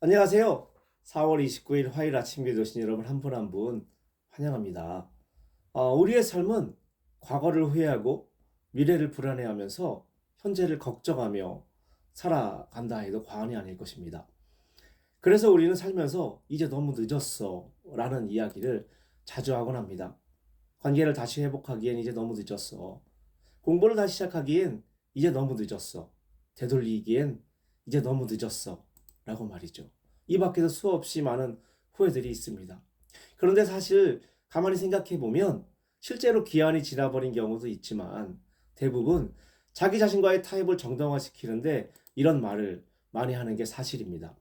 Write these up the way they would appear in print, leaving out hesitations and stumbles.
안녕하세요. 4월 29일 화요일 아침 기도 오신 여러분 한 분 한 분 환영합니다. 우리의 삶은 과거를 후회하고 미래를 불안해하면서 현재를 걱정하며 살아간다 해도 과언이 아닐 것입니다. 그래서 우리는 살면서 이제 너무 늦었어 라는 이야기를 자주 하곤 합니다. 관계를 다시 회복하기엔 이제 너무 늦었어. 공부를 다시 시작하기엔 이제 너무 늦었어. 되돌리기엔 이제 너무 늦었어. 라고 말이죠. 이 밖에도 수없이 많은 후회들이 있습니다. 그런데 사실 가만히 생각해 보면 실제로 기한이 지나버린 경우도 있지만 대부분 자기 자신과의 타협을 정당화시키는데 이런 말을 많이 하는 게 사실입니다.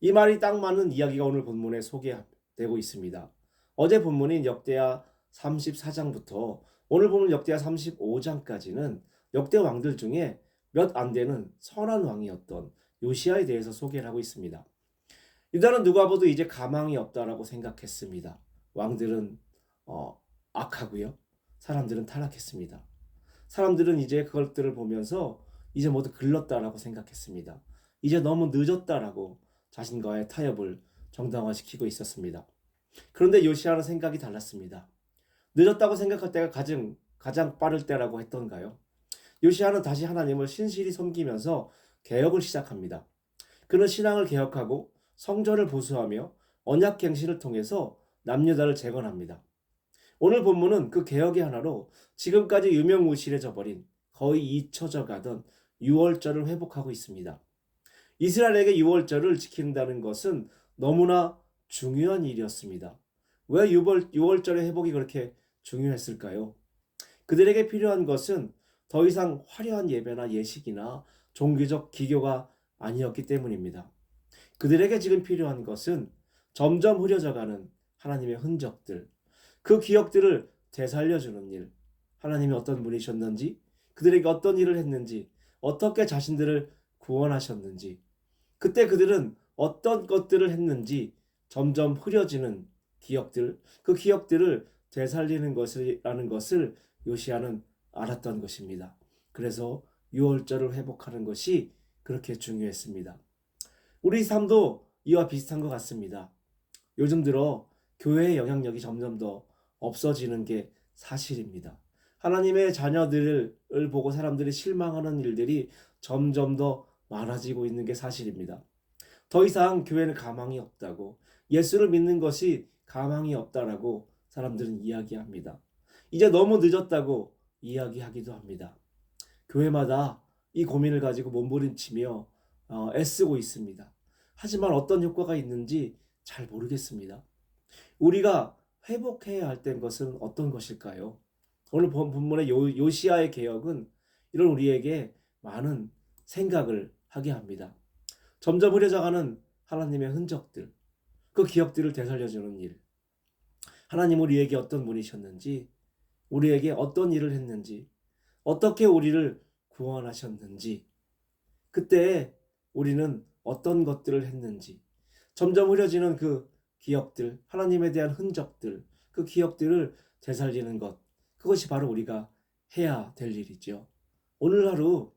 이 말이 딱 맞는 이야기가 오늘 본문에 소개되고 있습니다. 어제 본문인 역대하 34장부터 오늘 본문 역대하 35장까지는 역대 왕들 중에 몇 안 되는 선한 왕이었던 요시야에 대해서 소개를 하고 있습니다. 유다는 누가 봐도 이제 가망이 없다라고 생각했습니다. 왕들은 악하고요. 사람들은 타락했습니다. 사람들은 이제 그것들을 보면서 이제 모두 글렀다라고 생각했습니다. 이제 너무 늦었다라고 자신과의 타협을 정당화시키고 있었습니다. 그런데 요시아는 생각이 달랐습니다. 늦었다고 생각할 때가 가장 빠를 때라고 했던가요? 요시아는 다시 하나님을 신실히 섬기면서 개혁을 시작합니다. 그는 신앙을 개혁하고 성전을 보수하며 언약갱신을 통해서 남유다를 재건합니다. 오늘 본문은 그 개혁의 하나로 지금까지 유명무실해져 버린 거의 잊혀져 가던 유월절을 회복하고 있습니다. 이스라엘에게 유월절을 지킨다는 것은 너무나 중요한 일이었습니다. 왜 유월절의 회복이 그렇게 중요했을까요? 그들에게 필요한 것은 더 이상 화려한 예배나 예식이나 종교적 기교가 아니었기 때문입니다. 그들에게 지금 필요한 것은 점점 흐려져가는 하나님의 흔적들, 그 기억들을 되살려주는 일, 하나님이 어떤 분이셨는지, 그들에게 어떤 일을 했는지, 어떻게 자신들을 구원하셨는지, 그때 그들은 어떤 것들을 했는지 점점 흐려지는 기억들, 그 기억들을 되살리는 것이라는 것을 요시아는 알았던 것입니다. 그래서 유월절을 회복하는 것이 그렇게 중요했습니다. 우리 삶도 이와 비슷한 것 같습니다. 요즘 들어 교회의 영향력이 점점 더 없어지는 게 사실입니다. 하나님의 자녀들을 보고 사람들이 실망하는 일들이 점점 더 많아지고 있는 게 사실입니다. 더 이상 교회는 가망이 없다고, 예수를 믿는 것이 가망이 없다라고 사람들은 이야기합니다. 이제 너무 늦었다고 이야기하기도 합니다. 교회마다 이 고민을 가지고 몸부림치며 애쓰고 있습니다. 하지만 어떤 효과가 있는지 잘 모르겠습니다. 우리가 회복해야 할 것은 어떤 것일까요? 오늘 본문의 요시아의 개혁은 이런 우리에게 많은 생각을 하게 합니다. 점점 흐려져가는 하나님의 흔적들, 그 기억들을 되살려주는 일, 하나님 우리에게 어떤 분이셨는지, 우리에게 어떤 일을 했는지, 어떻게 우리를 구원하셨는지, 그때 우리는 어떤 것들을 했는지, 점점 흐려지는 그 기억들, 하나님에 대한 흔적들, 그 기억들을 되살리는 것, 그것이 바로 우리가 해야 될 일이죠. 오늘 하루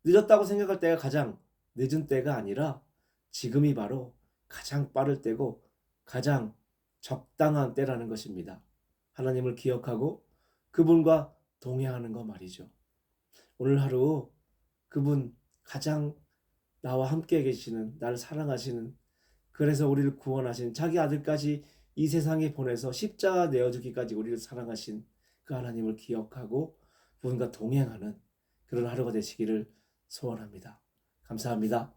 늦었다고 생각할 때가 가장 늦은 때가 아니라 지금이 바로 가장 빠를 때고 가장 적당한 때라는 것입니다. 하나님을 기억하고 그분과 동행하는 것 말이죠. 오늘 하루 그분 가장 나와 함께 계시는, 나를 사랑하시는, 그래서 우리를 구원하신 자기 아들까지 이 세상에 보내서 십자가 내어주기까지 우리를 사랑하신 그 하나님을 기억하고 그분과 동행하는 그런 하루가 되시기를 소원합니다. 감사합니다.